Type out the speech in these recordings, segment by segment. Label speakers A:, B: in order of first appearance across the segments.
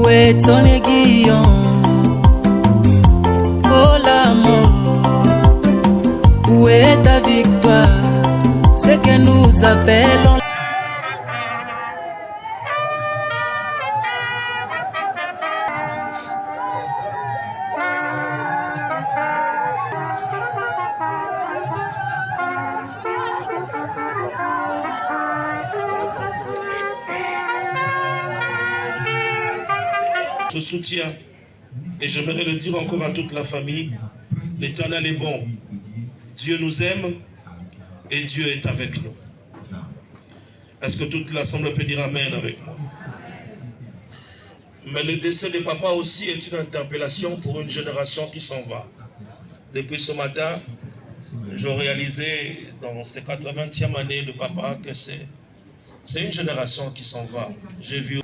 A: Où est ton aiguillon? Oh l'amour, où est ta victoire? C'est que nous appelons.
B: Soutien, et j'aimerais le dire encore à toute la famille, l'Éternel est bon, Dieu nous aime et Dieu est avec nous. Est-ce que toute l'assemblée peut dire Amen avec moi? Mais le décès de papa aussi est une interpellation pour une génération qui s'en va. Depuis ce matin, j'ai réalisé dans ces 80e années de papa que c'est une génération qui s'en va. J'ai vu,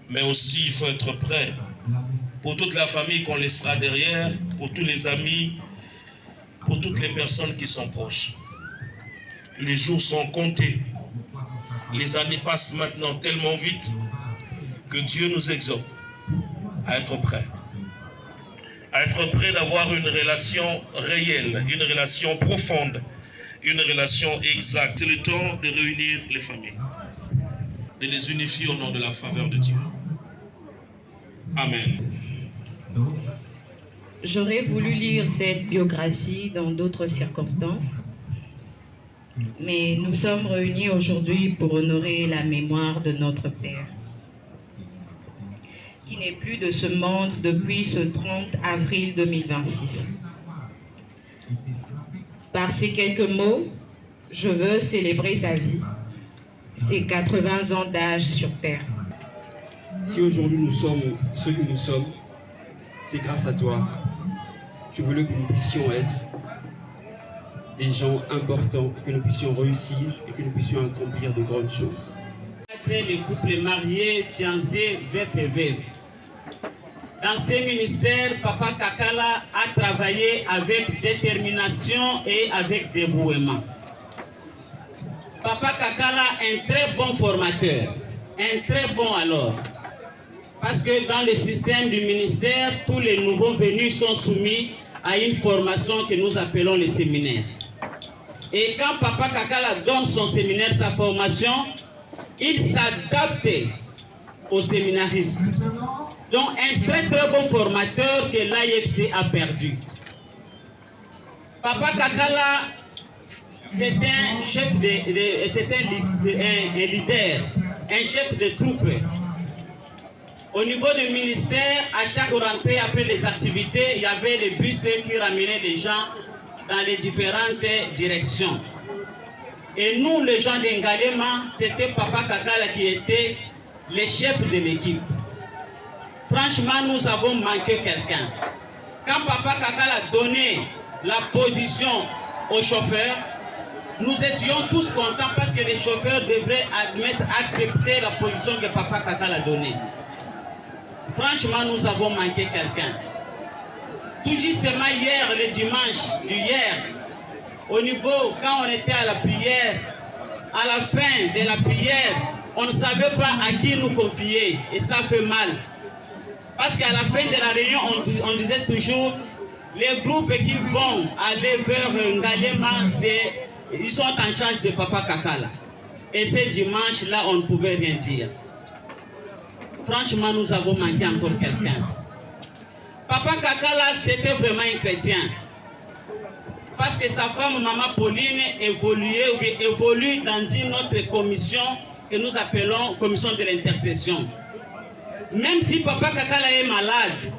B: mais aussi il faut être prêt. Pour toute la famille qu'on laissera derrière, pour tous les amis, pour toutes les personnes qui sont proches. Les jours sont comptés. Les années passent maintenant tellement vite que Dieu nous exhorte à être prêts. À être prêts d'avoir une relation réelle, une relation profonde, une relation exacte. C'est le temps de réunir les familles, de les unifier au nom de la faveur de Dieu. Amen.
C: J'aurais voulu lire cette biographie dans d'autres circonstances, mais nous sommes réunis aujourd'hui pour honorer la mémoire de notre Père, qui n'est plus de ce monde depuis ce 30 avril 2026. Par ces quelques mots, je veux célébrer sa vie, ses 80 ans d'âge sur Terre.
D: Si aujourd'hui nous sommes ceux que nous sommes, c'est grâce à toi. Tu voulais que nous puissions être des gens importants, que nous puissions réussir et que nous puissions accomplir de grandes choses.
E: Les couples mariés, fiancés, veufs et veuves. Dans ces ministères, Papa Kakala a travaillé avec détermination et avec dévouement. Papa Kakala est un très bon formateur, un très bon alors. Parce que dans le système du ministère, tous les nouveaux venus sont soumis à une formation que nous appelons le séminaire. Et quand Papa Kakala donne son séminaire, sa formation, il s'adapte aux séminaristes. Donc un très très bon formateur que l'AFC a perdu. Papa Kakala, c'est un chef un leader, un chef de troupe. Au niveau du ministère, à chaque rentrée, après les activités, il y avait les bus qui ramenaient les gens dans les différentes directions. Et nous, les gens d'Ngalema, c'était Papa Kakala qui était le chef de l'équipe. Franchement, nous avons manqué quelqu'un. Quand Papa Kakala donnait la position aux chauffeurs, nous étions tous contents parce que les chauffeurs devraient accepter la position que Papa Kakala donnait. Franchement, nous avons manqué quelqu'un. Tout justement hier, le dimanche, au niveau, quand on était à la prière, à la fin de la prière, on ne savait pas à qui nous confier et ça fait mal. Parce qu'à la fin de la réunion, on disait toujours, les groupes qui vont aller vers Ngalema, ils sont en charge de Papa Kakala. Et ce dimanche-là, on ne pouvait rien dire. Franchement, nous avons manqué encore quelqu'un. Papa Kakala, c'était vraiment un chrétien. Parce que sa femme, Maman Pauline, évolue dans une autre commission que nous appelons commission de l'intercession. Même si Papa Kakala est malade,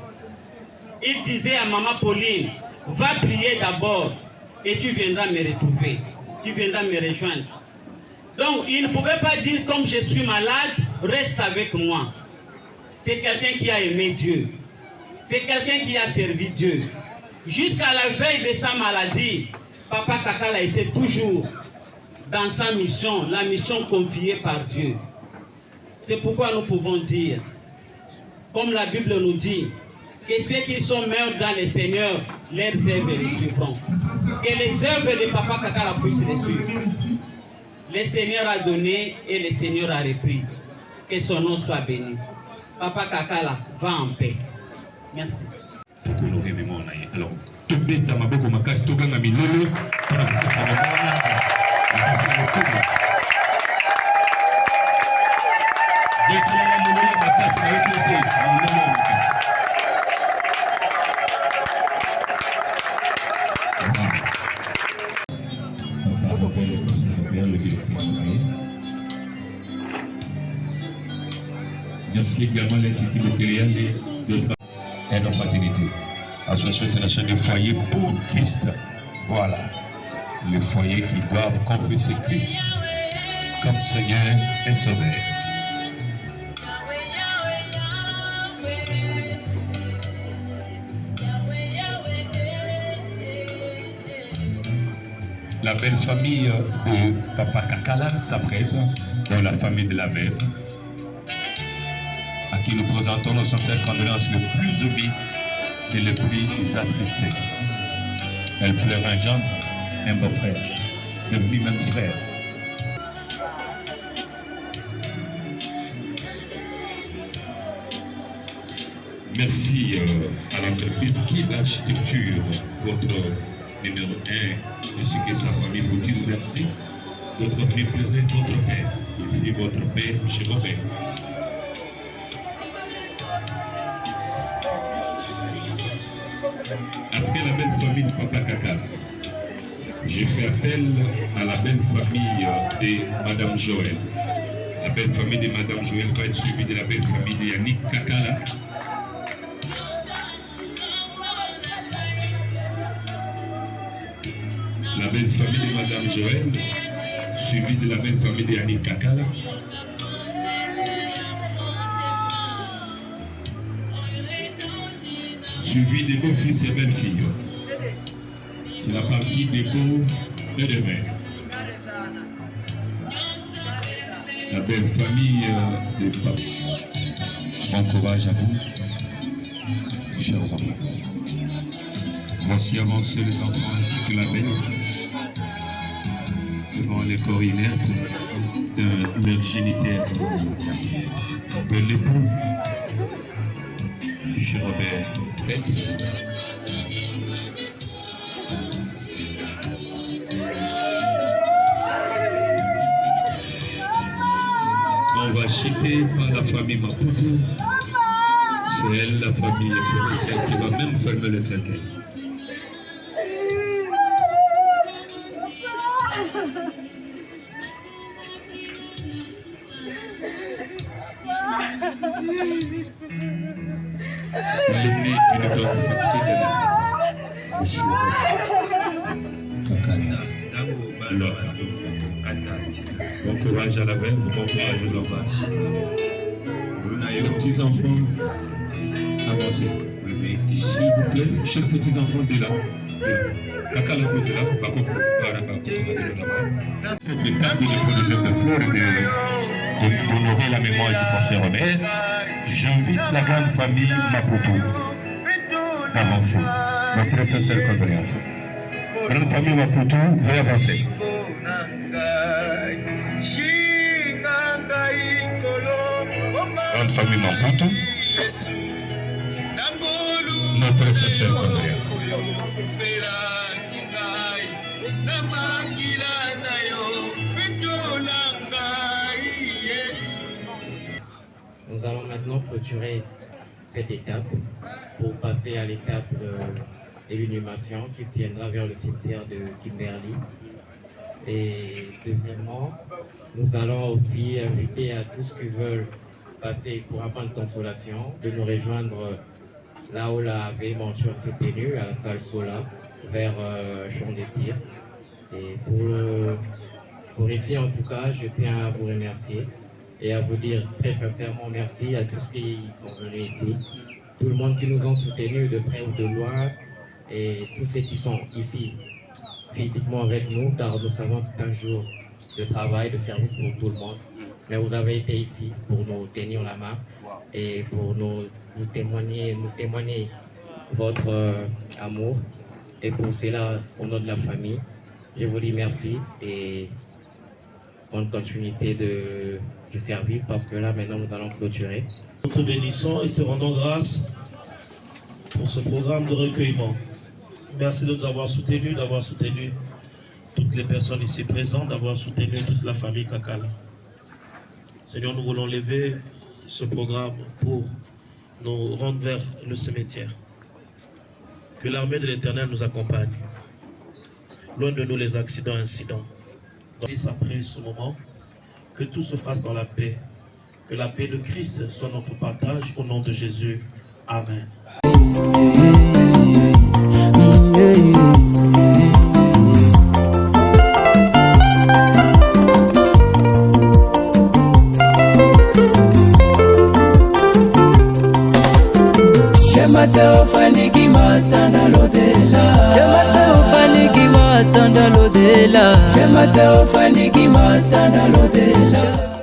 E: il disait à Maman Pauline, va prier d'abord et tu viendras me retrouver, tu viendras me rejoindre. Donc, il ne pouvait pas dire, comme je suis malade, reste avec moi. C'est quelqu'un qui a aimé Dieu. C'est quelqu'un qui a servi Dieu. Jusqu'à la veille de sa maladie, Papa Kakala était toujours dans sa mission, la mission confiée par Dieu. C'est pourquoi nous pouvons dire, comme la Bible nous dit, que ceux qui sont morts dans le Seigneur, leurs œuvres les suivront. Que les œuvres de Papa Kakala puissent les suivre. Le Seigneur a donné et le Seigneur a repris. Que son nom soit béni. Papa Kakala, va en paix. Merci.
F: Alors, tout le monde a beaucoup de choses, tout le monde a mis l'eau. Merci également l'Institut Bokelean et nos fraternités. Association internationale des foyers pour Christ. Voilà, les foyers qui doivent confesser Christ comme Seigneur et Sauveur. La belle famille de Papa Kakala s'apprête dans la famille de la veuve, à qui nous présentons nos sincères condoléances le plus humbles et le plus attristé. Elle pleure un gendre, un beau-frère, devenu même frère. Merci à l'entreprise qui d'architecture, votre numéro 1, ainsi que sa famille, vous disent merci. Votre famille pleurait votre père, il vit votre père, M. Robert. Après la belle famille de Papa Kakala, j'ai fait appel à la belle famille de Madame Joël. La belle famille de Madame Joël va être suivie de la belle famille de Yannick Kakala. La belle famille de Madame Joël, suivie de la belle famille de Yannick Kakala. Suivi des beaux fils et belles filles. C'est la partie des beaux et des mères. La belle famille des papes. Bon courage à vous, chers enfants. Voici avancer les enfants ainsi que la belle devant les corps inertes de leur géniteur de l'époux, chez Robert. On va acheter par la famille Maputo. C'est elle, la famille, celle qui va même fermer le cercueil. L'aîné qui nous donne fatigué de la Monsieur Kakala. Bon courage à la veuve, bon courage aux enfants. Les petits enfants, avancez. S'il vous plaît, chers petits enfants de là. Kakala est là, par contre, cette étape de déposition de fleurs et d'honorer la mémoire du professeur Robert, j'invite la grande famille Maputo d'avancer. Notre sincère condoléance. Grande famille Maputo, veuillez avancer. Grande famille Maputo, notre sincère condoléance.
G: Nous allons maintenant clôturer cette étape pour passer à l'étape de l'inhumation qui se tiendra vers le cimetière de Kimberley. Et deuxièmement, nous allons aussi inviter à tous qui veulent passer pour un point de consolation de nous rejoindre là où la véhémenture s'est tenue, à la salle Sola, vers Champ des Tirs. Et pour ici, en tout cas, je tiens à vous remercier et à vous dire très sincèrement merci à tous qui sont venus ici, tout le monde qui nous ont soutenus de près ou de loin et tous ceux qui sont ici physiquement avec nous, car nous savons que c'est un jour de travail, de service pour tout le monde. Mais vous avez été ici pour nous tenir la main et pour nous témoigner votre amour. Et pour cela, au nom de la famille, je vous dis merci et bonne continuité du service parce que là, maintenant, nous allons clôturer.
B: Nous te bénissons et te rendons grâce pour ce programme de recueillement. Merci de nous avoir soutenus, d'avoir soutenu toutes les personnes ici présentes, d'avoir soutenu toute la famille Kakala. Seigneur, nous voulons lever ce programme pour nous rendre vers le cimetière. Que l'armée de l'Éternel nous accompagne. Loin de nous les accidents, incidents. Après ce moment, que tout se fasse dans la paix. Que la paix de Christ soit notre partage au nom de Jésus. Amen.
A: Ufaniki matanda lodela Shemate ufaniki matanda lodela Shemate ufaniki matanda lodela